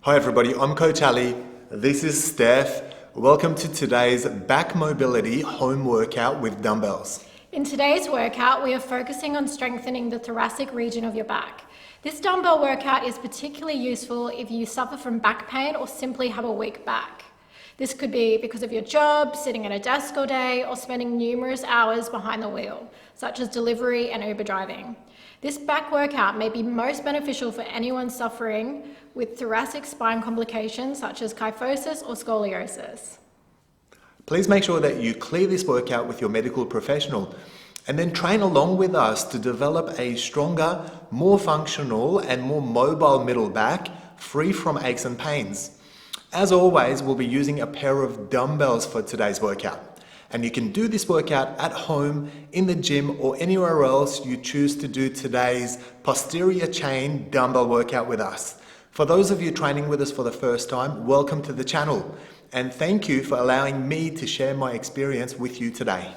Hi everybody, I'm Coach Ali. This is Steph. Welcome to today's back mobility home workout with dumbbells. In today's workout, we are focusing on strengthening the thoracic region of your back. This dumbbell workout is particularly useful if you suffer from back pain or simply have a weak back. This could be because of your job, sitting at a desk all day, or spending numerous hours behind the wheel, such as delivery and Uber driving. This back workout may be most beneficial for anyone suffering with thoracic spine complications such as kyphosis or scoliosis. Please make sure that you clear this workout with your medical professional and then train along with us to develop a stronger, more functional and more mobile middle back, free from aches and pains. As always, we'll be using a pair of dumbbells for today's workout. And you can do this workout at home, in the gym, or anywhere else you choose to do today's posterior chain dumbbell workout with us. For those of you training with us for the first time, welcome to the channel. And thank you for allowing me to share my experience with you today.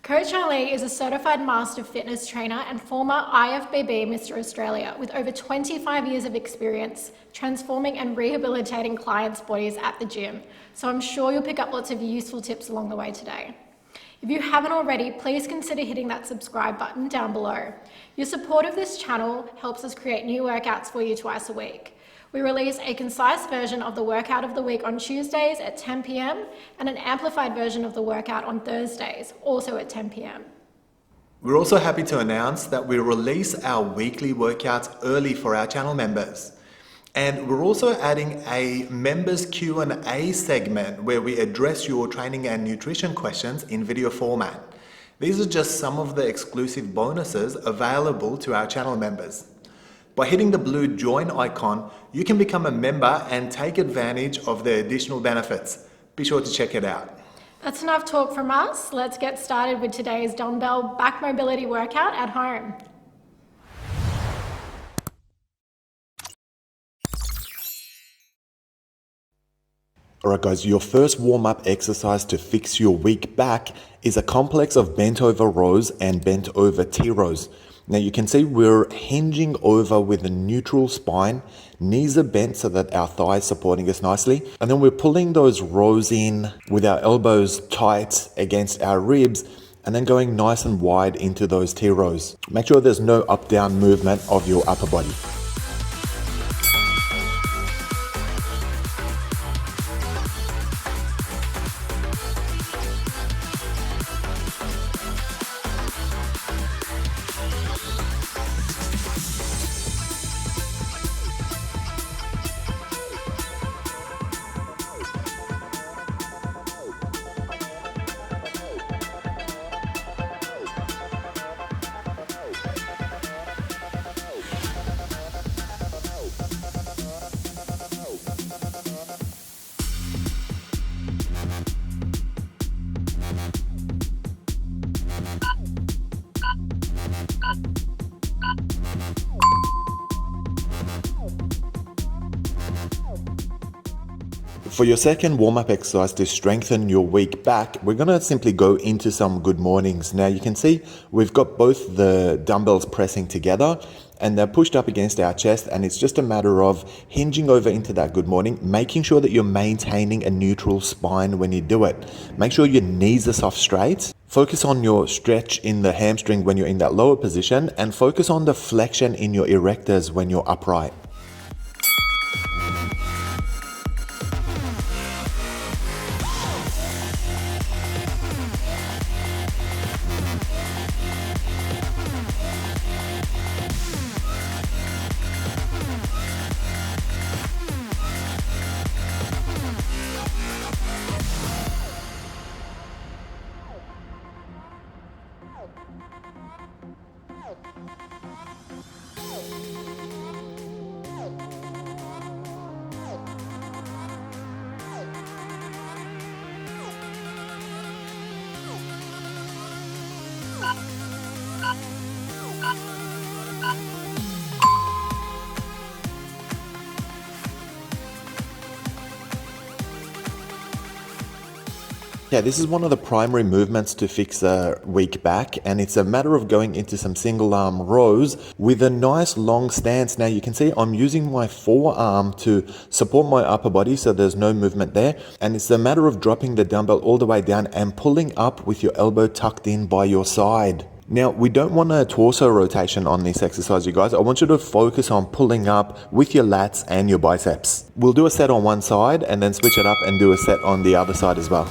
Coach Ali is a certified master fitness trainer and former IFBB Mr. Australia with over 25 years of experience transforming and rehabilitating clients' bodies at the gym. So I'm sure you'll pick up lots of useful tips along the way today. If you haven't already, please consider hitting that subscribe button down below. Your support of this channel helps us create new workouts for you twice a week. We release a concise version of the workout of the week on Tuesdays at 10 p.m. and an amplified version of the workout on Thursdays, also at 10 p.m. We're also happy to announce that we release our weekly workouts early for our channel members. And we're also adding a members Q&A segment where we address your training and nutrition questions in video format. These are just some of the exclusive bonuses available to our channel members. By hitting the blue join icon, you can become a member and take advantage of the additional benefits. Be sure to check it out. That's enough talk from us. Let's get started with today's dumbbell back mobility workout at home. Alright guys, your first warm-up exercise to fix your weak back is a complex of bent over rows and bent over T-rows. Now you can see we're hinging over with a neutral spine, knees are bent so that our thighs supporting us nicely, and then we're pulling those rows in with our elbows tight against our ribs and then going nice and wide into those T-rows. Make sure there's no up-down movement of your upper body. For your second warm-up exercise to strengthen your weak back, we're going to simply go into some good mornings. Now you can see we've got both the dumbbells pressing together and they're pushed up against our chest, and it's just a matter of hinging over into that good morning, making sure that you're maintaining a neutral spine when you do it. Make sure your knees are soft straight. Focus on your stretch in the hamstring when you're in that lower position, and focus on the flexion in your erectors when you're upright. Yeah, this is one of the primary movements to fix a weak back, and it's a matter of going into some single arm rows with a nice long stance. Now you can see I'm using my forearm to support my upper body so there's no movement there, and it's a matter of dropping the dumbbell all the way down and pulling up with your elbow tucked in by your side. Now, we don't want a torso rotation on this exercise, you guys. I want you to focus on pulling up with your lats and your biceps. We'll do a set on one side and then switch it up and do a set on the other side as well.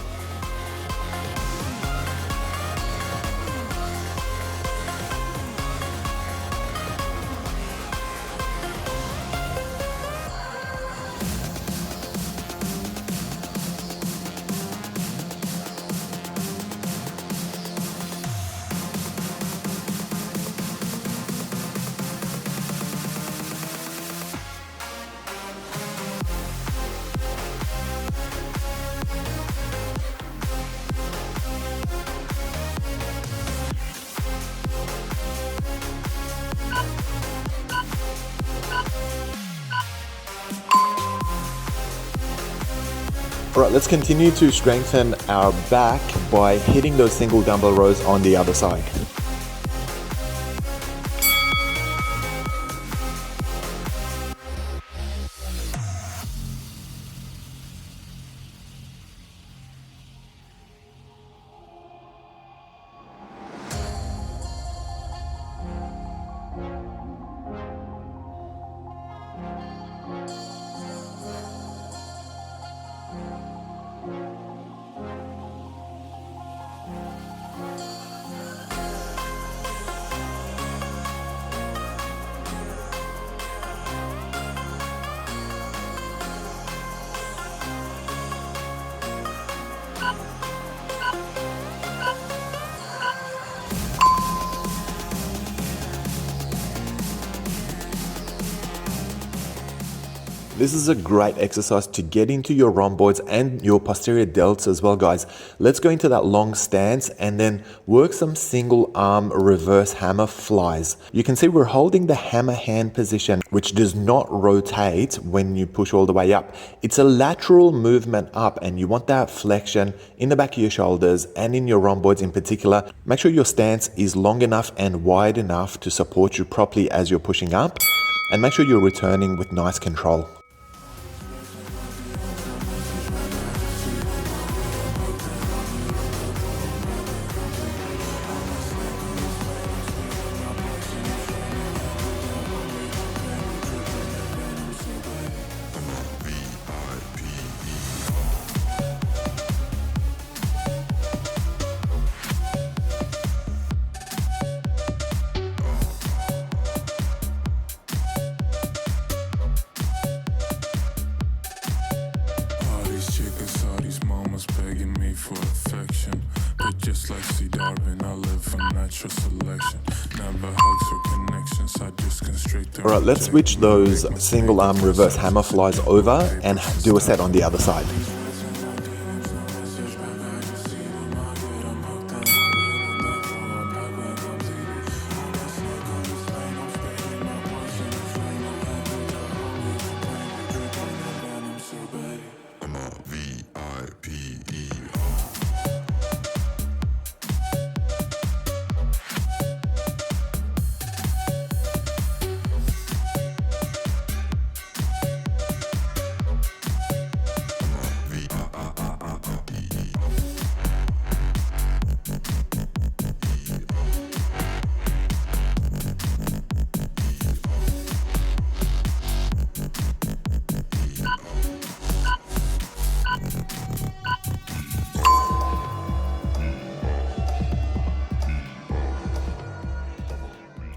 Alright, let's continue to strengthen our back by hitting those single dumbbell rows on the other side. This is a great exercise to get into your rhomboids and your posterior delts as well, guys. Let's go into that long stance and then work some single arm reverse hammer flies. You can see we're holding the hammer hand position, which does not rotate when you push all the way up. It's a lateral movement up, and you want that flexion in the back of your shoulders and in your rhomboids in particular. Make sure your stance is long enough and wide enough to support you properly as you're pushing up, and make sure you're returning with nice control. Alright, let's switch those single arm reverse hammer flies over and do a set on the other side.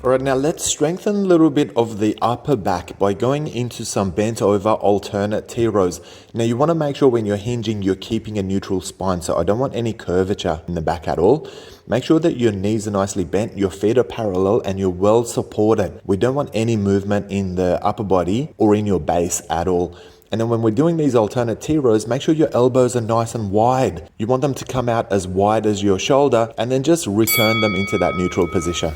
Alright, now let's strengthen a little bit of the upper back by going into some bent over alternate T rows. Now you want to make sure when you're hinging you're keeping a neutral spine, so I don't want any curvature in the back at all. Make sure that your knees are nicely bent, your feet are parallel, and you're well supported. We don't want any movement in the upper body or in your base at all. And then when we're doing these alternate T rows, make sure your elbows are nice and wide. You want them to come out as wide as your shoulder, and then just return them into that neutral position.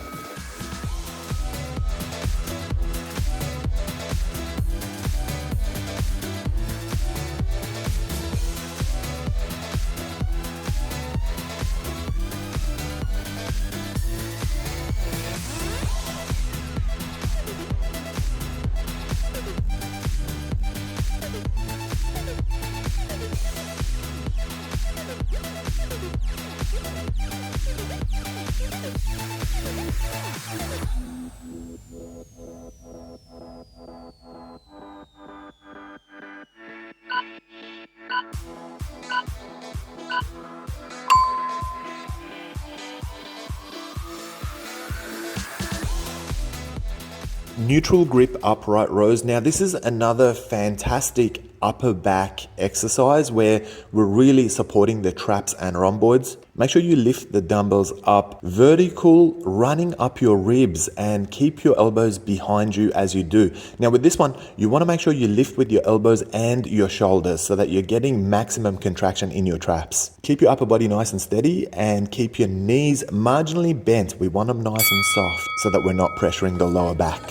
neutral grip upright rows. Now this is another fantastic upper back exercise where we're really supporting the traps and rhomboids. Make sure you lift the dumbbells up vertical, running up your ribs, and keep your elbows behind you as you do. Now with this one, you want to make sure you lift with your elbows and your shoulders so that you're getting maximum contraction in your traps. Keep your upper body nice and steady and keep your knees marginally bent. We want them nice and soft so that we're not pressuring the lower back.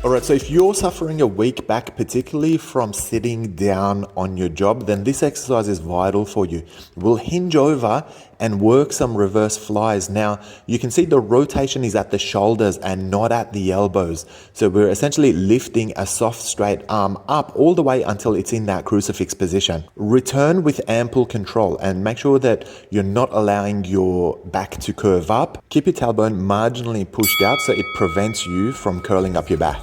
Alright, so if you're suffering a weak back, particularly from sitting down on your job, then this exercise is vital for you. We'll hinge over and work some reverse flies. Now, you can see the rotation is at the shoulders and not at the elbows. So we're essentially lifting a soft straight arm up all the way until it's in that crucifix position. Return with ample control and make sure that you're not allowing your back to curve up. Keep your tailbone marginally pushed out so it prevents you from curling up your back.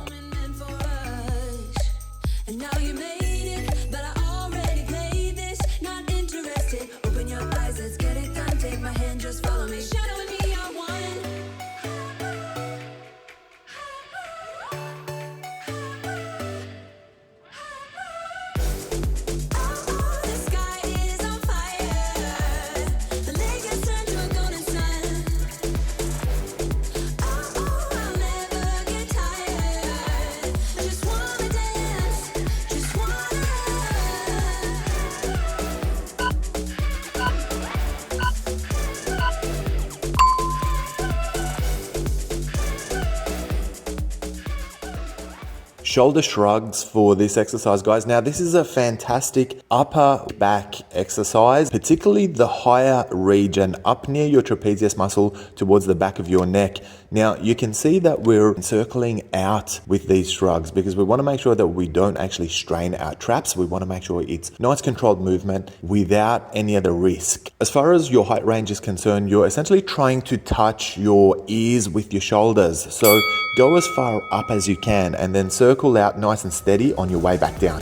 Shoulder shrugs for this exercise, guys. Now, this is a fantastic upper back exercise, particularly the higher region up near your trapezius muscle towards the back of your neck. Now, you can see that we're circling out with these shrugs because we want to make sure that we don't actually strain our traps. We want to make sure it's nice controlled movement without any other risk. As far as your height range is concerned, you're essentially trying to touch your ears with your shoulders. So go as far up as you can and then circle out nice and steady on your way back down.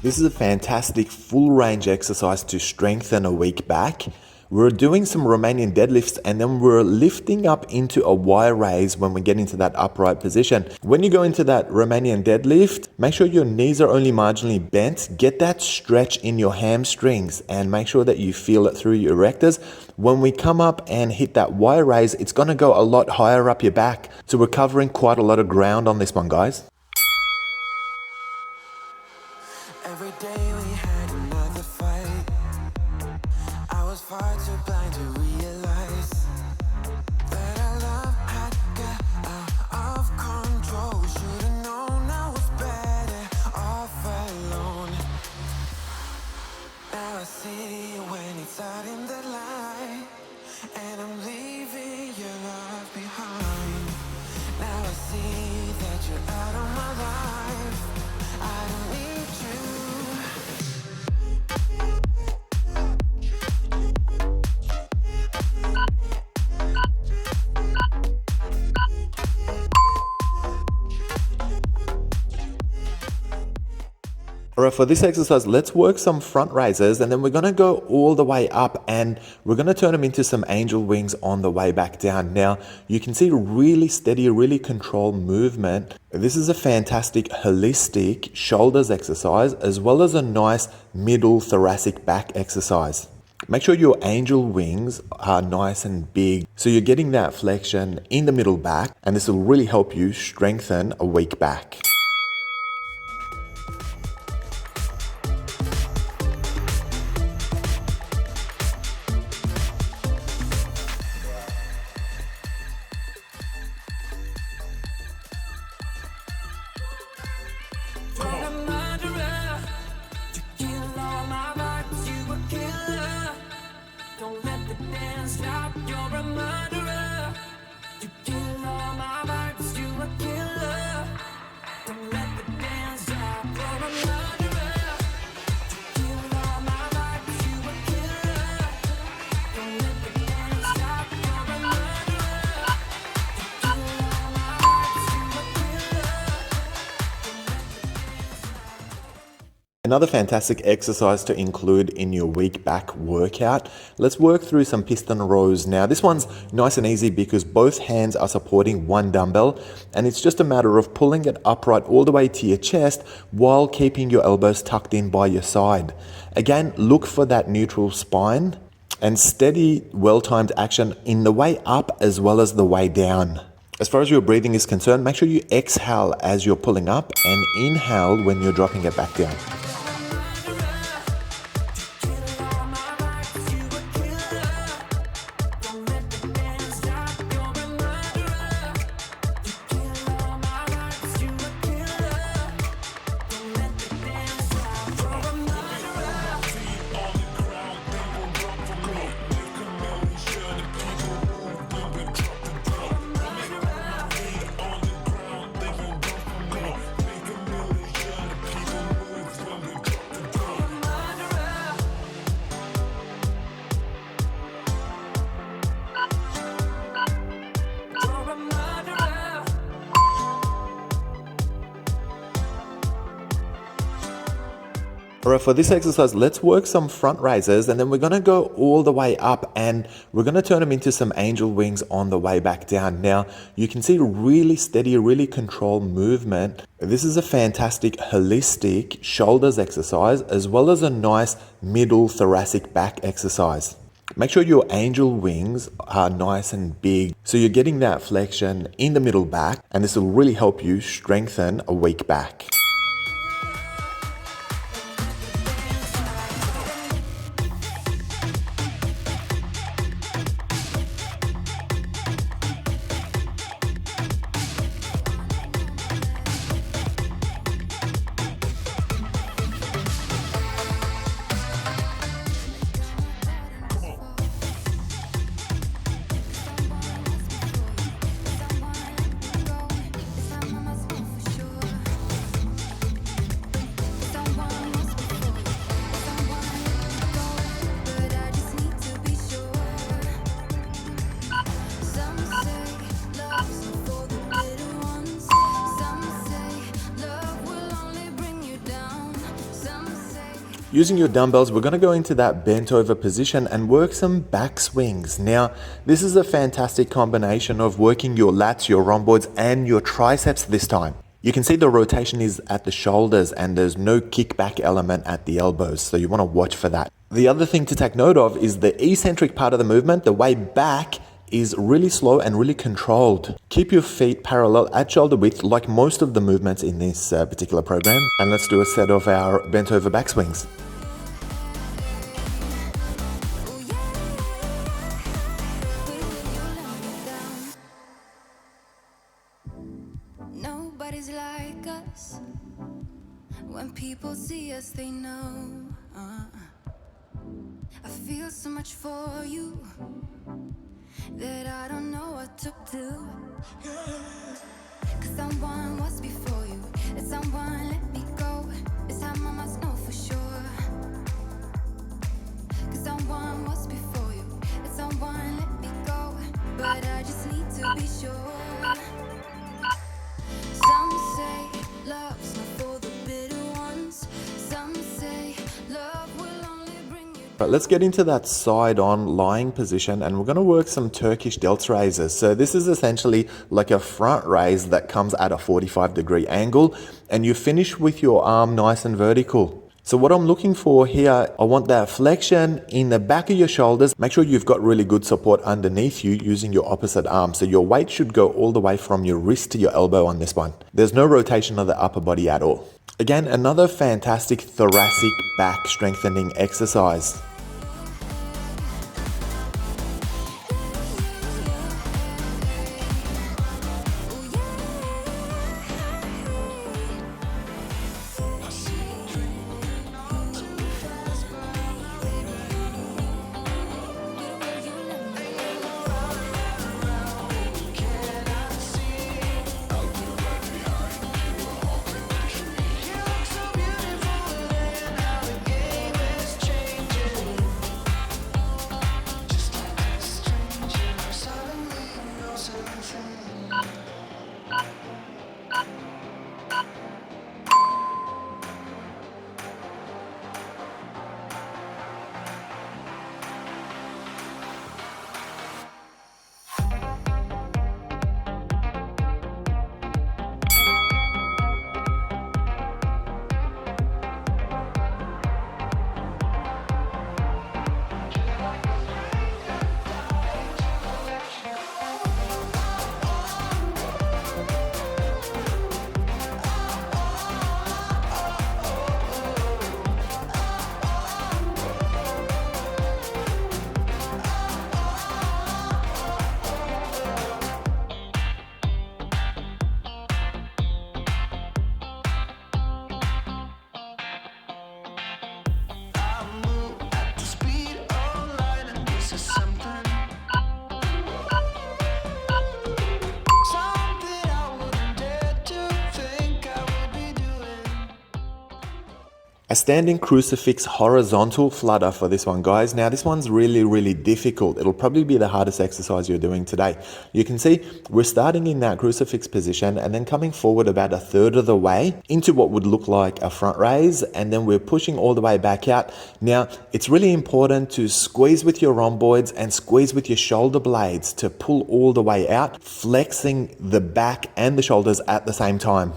This is a fantastic full range exercise to strengthen a weak back. We're doing some Romanian deadlifts and then we're lifting up into a Y raise when we get into that upright position. When you go into that Romanian deadlift, make sure your knees are only marginally bent. Get that stretch in your hamstrings and make sure that you feel it through your erectors. When we come up and hit that Y raise, it's going to go a lot higher up your back. So we're covering quite a lot of ground on this one, guys. Every day we had another fight. I was far too blind to realize that our love had got out of control. Should've known I was better off alone. Now I see you when it's out in the light, and I'm leaving your love behind. Now I see that you're out of my life. I don't need you. Alright, for this exercise, let's work some front raises and then we're going to go all the way up and we're going to turn them into some angel wings on the way back down. Now, you can see really steady, really controlled movement. This is a fantastic holistic shoulders exercise as well as a nice middle thoracic back exercise. Make sure your angel wings are nice and big so you're getting that flexion in the middle back, and this will really help you strengthen a weak back. Another fantastic exercise to include in your weak back workout. Let's work through some piston rows now. This one's nice and easy because both hands are supporting one dumbbell and it's just a matter of pulling it upright all the way to your chest while keeping your elbows tucked in by your side. Again, look for that neutral spine and steady, well-timed action in the way up as well as the way down. As far as your breathing is concerned, make sure you exhale as you're pulling up and inhale when you're dropping it back down. Alright, for this exercise, let's work some front raises and then we're going to go all the way up and we're going to turn them into some angel wings on the way back down. Now, you can see really steady, really controlled movement. This is a fantastic holistic shoulders exercise as well as a nice middle thoracic back exercise. Make sure your angel wings are nice and big so you're getting that flexion in the middle back, and this will really help you strengthen a weak back. Using your dumbbells, we're going to go into that bent over position and work some back swings. Now, this is a fantastic combination of working your lats, your rhomboids, and your triceps this time. You can see the rotation is at the shoulders and there's no kickback element at the elbows, so you want to watch for that. The other thing to take note of is the eccentric part of the movement, the way back is really slow and really controlled. Keep your feet parallel at shoulder width like most of the movements in this particular program. And let's do a set of our bent over back swings. Nobody's like us. When people see us, they know. I feel so much for you that I don't know what to do. Cause someone was before you, and someone let me go. This time I must know for sure. Cause someone was before you, and someone let me go. But I just need to be sure. Some say love's not for the bitter ones. But let's get into that side on lying position, and we're going to work some Turkish delts raises. So this is essentially like a front raise that comes at a 45-degree angle, and you finish with your arm nice and vertical. So what I'm looking for here, I want that flexion in the back of your shoulders. Make sure you've got really good support underneath you using your opposite arm. So your weight should go all the way from your wrist to your elbow on this one. There's no rotation of the upper body at all. Again, another fantastic thoracic back strengthening exercise. A standing crucifix horizontal flutter for this one, guys. Now this one's really difficult. It'll probably be the hardest exercise you're doing today. You can see we're starting in that crucifix position and then coming forward about a third of the way into what would look like a front raise, and then we're pushing all the way back out. Now it's really important to squeeze with your rhomboids and squeeze with your shoulder blades to pull all the way out, flexing the back and the shoulders at the same time.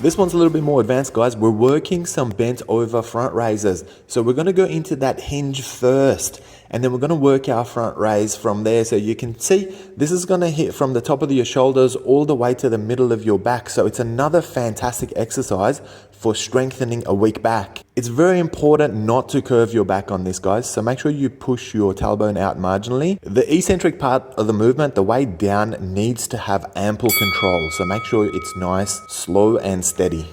This one's a little bit more advanced, guys. We're working some bent over front raises. So we're going to go into that hinge first, and then we're going to work our front raise from there. So you can see this is going to hit from the top of your shoulders all the way to the middle of your back. So it's another fantastic exercise for strengthening a weak back. It's very important not to curve your back on this, guys. So make sure you push your tailbone out marginally. The eccentric part of the movement, the way down, needs to have ample control. So make sure it's nice, slow and steady.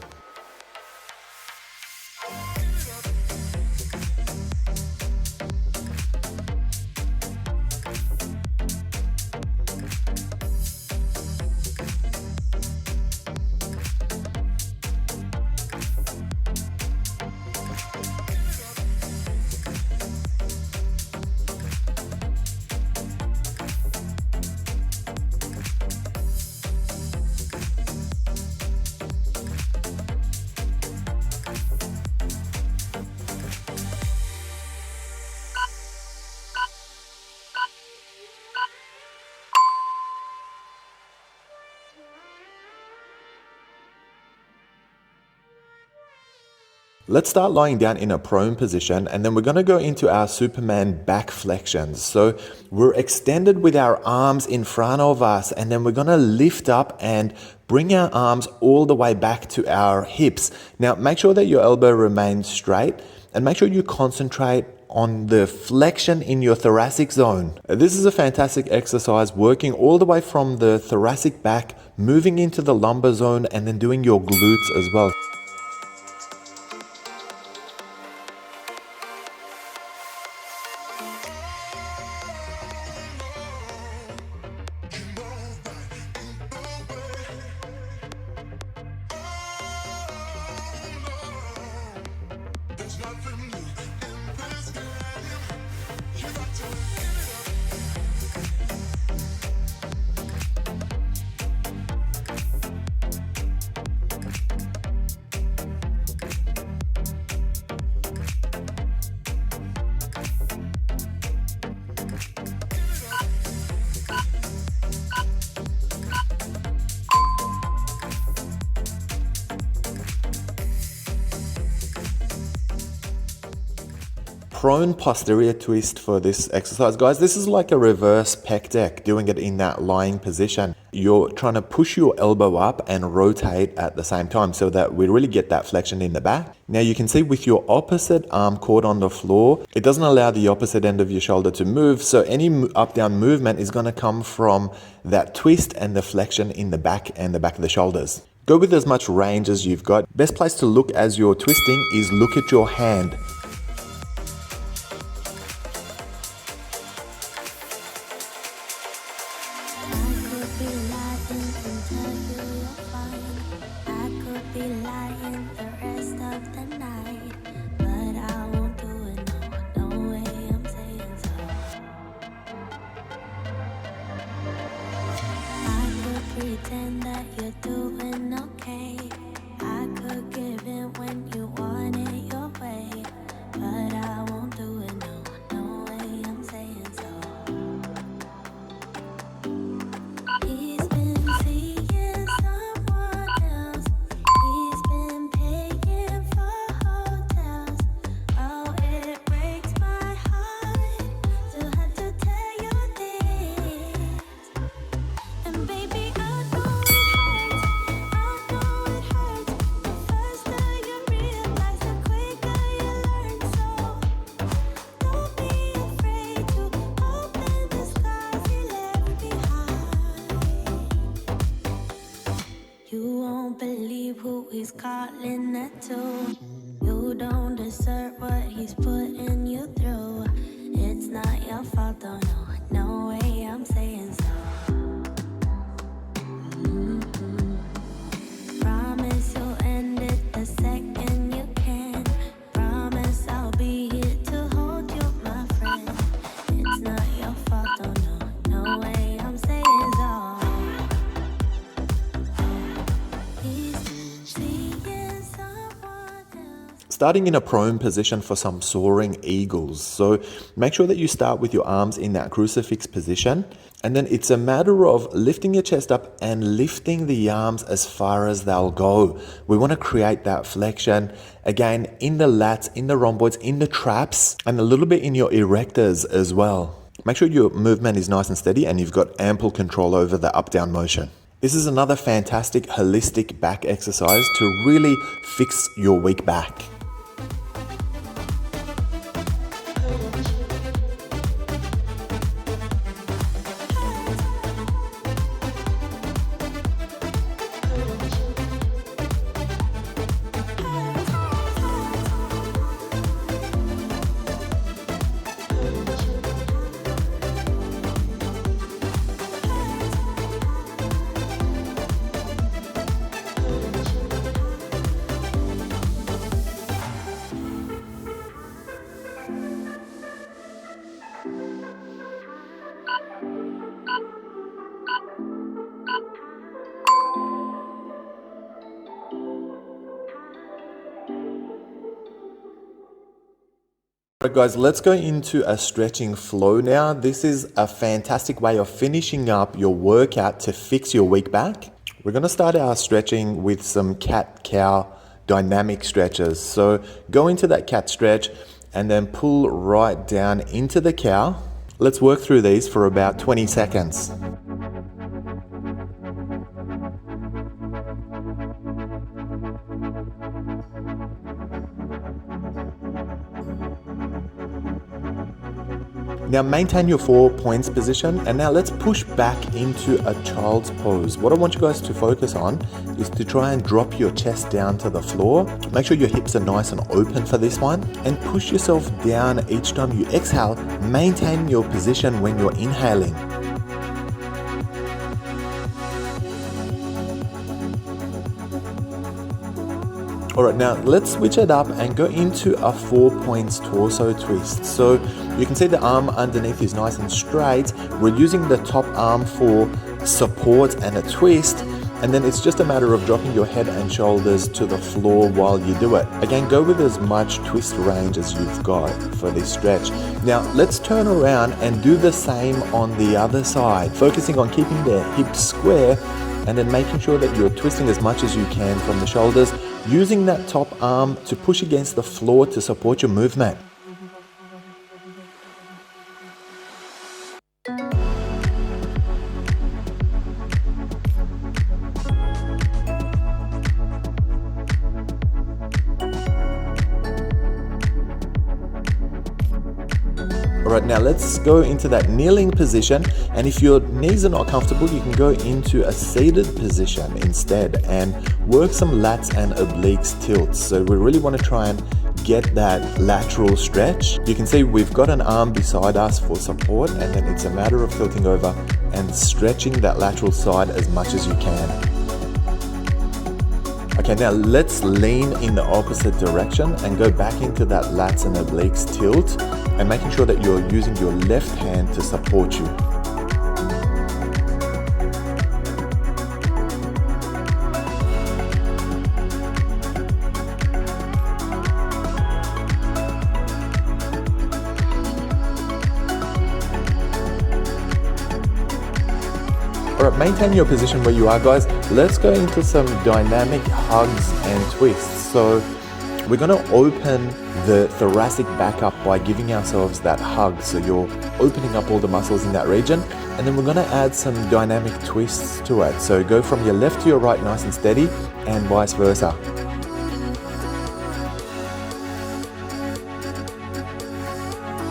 Let's start lying down in a prone position, and then we're going to go into our Superman back flexions. So we're extended with our arms in front of us, and then we're going to lift up and bring our arms all the way back to our hips. Now, make sure that your elbow remains straight and make sure you concentrate on the flexion in your thoracic zone. This is a fantastic exercise, working all the way from the thoracic back, moving into the lumbar zone, and then doing your glutes as well. Prone posterior twist for this exercise, guys. This is like a reverse pec deck, doing it in that lying position. You're trying to push your elbow up and rotate at the same time so that we really get that flexion in the back. Now you can see with your opposite arm caught on the floor, it doesn't allow the opposite end of your shoulder to move. So any up-down movement is going to come from that twist and the flexion in the back and the back of the shoulders. Go with as much range as you've got. Best place to look as you're twisting is look at your hand. Pretend that you're doing okay. I could give in when you want it your way, but I won't do it, no, no way, I'm saying so. He's been seeing someone else. He's been paying for hotels. Oh, it breaks my heart to have to tell you this. And baby, who he's calling that to. You don't deserve what he's putting you through. It's not your fault, though, no, no way, I'm saying so. Promise you'll end it the second you can. Promise I'll be here to hold you, my friend. It's not your fault, though, no, no way, I'm saying so. Starting in a prone position for some soaring eagles. So make sure that you start with your arms in that crucifix position, and then it's a matter of lifting your chest up and lifting the arms as far as they'll go. We want to create that flexion again in the lats, in the rhomboids, in the traps, and a little bit in your erectors as well. Make sure your movement is nice and steady and you've got ample control over the up-down motion. This is another fantastic holistic back exercise to really fix your weak back. Alright guys, let's go into a stretching flow now. This is a fantastic way of finishing up your workout to fix your weak back. We're going to start our stretching with some cat-cow dynamic stretches. So go into that cat stretch and then pull right down into the cow. Let's work through these for about 20 seconds. Now maintain your 4 points position, and now let's push back into a child's pose. What I want you guys to focus on is to try and drop your chest down to the floor. Make sure your hips are nice and open for this one, and push yourself down each time you exhale, maintaining your position when you're inhaling. Alright, now let's switch it up and go into a 4 points torso twist. So you can see the arm underneath is nice and straight. We're using the top arm for support and a twist, and then it's just a matter of dropping your head and shoulders to the floor while you do it. Again, go with as much twist range as you've got for this stretch. Now let's turn around and do the same on the other side, focusing on keeping the hips square and then making sure that you're twisting as much as you can from the shoulders, using that top arm to push against the floor to support your movement. Alright, now let's go into that kneeling position, and if your knees are not comfortable, you can go into a seated position instead and work some lats and obliques tilts. So we really want to try and get that lateral stretch. You can see we've got an arm beside us for support, and then it's a matter of tilting over and stretching that lateral side as much as you can. Okay, now let's lean in the opposite direction and go back into that lats and obliques tilt, and making sure that you're using your left hand to support you. Alright, maintain your position where you are, guys. Let's go into some dynamic hugs and twists. So we're going to open the thoracic back up by giving ourselves that hug. So you're opening up all the muscles in that region, and then we're going to add some dynamic twists to it. So go from your left to your right nice and steady, and vice versa.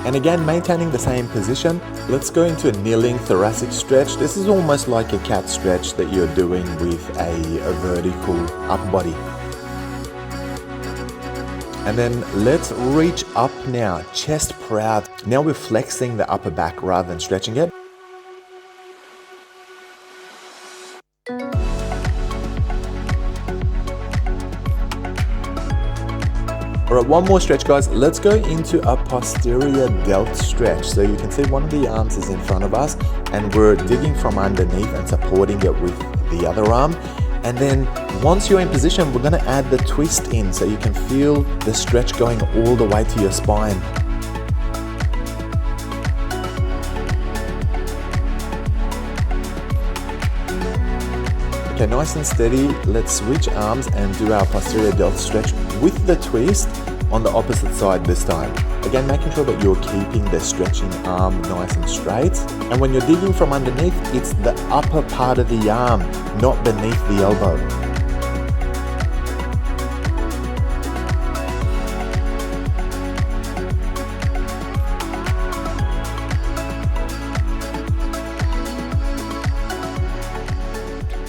And again, maintaining the same position, let's go into a kneeling thoracic stretch. This is almost like a cat stretch that you're doing with a vertical upper body. And then let's reach up now, chest proud. Now we're flexing the upper back rather than stretching it. Alright, one more stretch, guys. Let's go into a posterior delt stretch. So you can see one of the arms is in front of us, and we're digging from underneath and supporting it with the other arm. And then once you're in position, we're going to add the twist in so you can feel the stretch going all the way to your spine. Okay, nice and steady. Let's switch arms and do our posterior delt stretch with the twist on the opposite side this time. Again, making sure that you're keeping the stretching arm nice and straight. And when you're digging from underneath, it's the upper part of the arm, not beneath the elbow.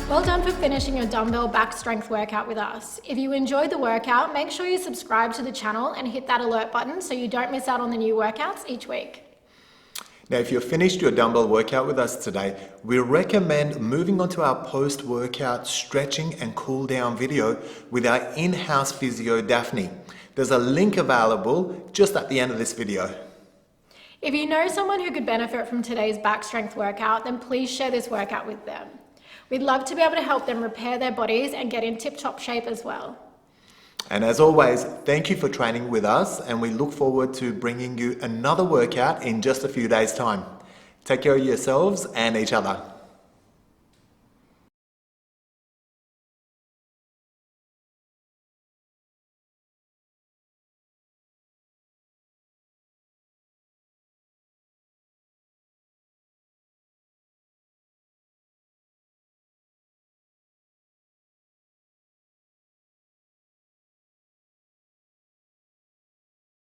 Well done for finishing your dumbbell back strength workout with us. If you enjoyed the workout, make sure you subscribe to the channel and hit that alert button so you don't miss out on the new workouts each week. Now, if you've finished your dumbbell workout with us today, we recommend moving on to our post-workout stretching and cool down video with our in-house physio, Daphne. There's a link available just at the end of this video. If you know someone who could benefit from today's back strength workout, then please share this workout with them. We'd love to be able to help them repair their bodies and get in tip-top shape as well. And as always, thank you for training with us, and we look forward to bringing you another workout in just a few days' time. Take care of yourselves and each other.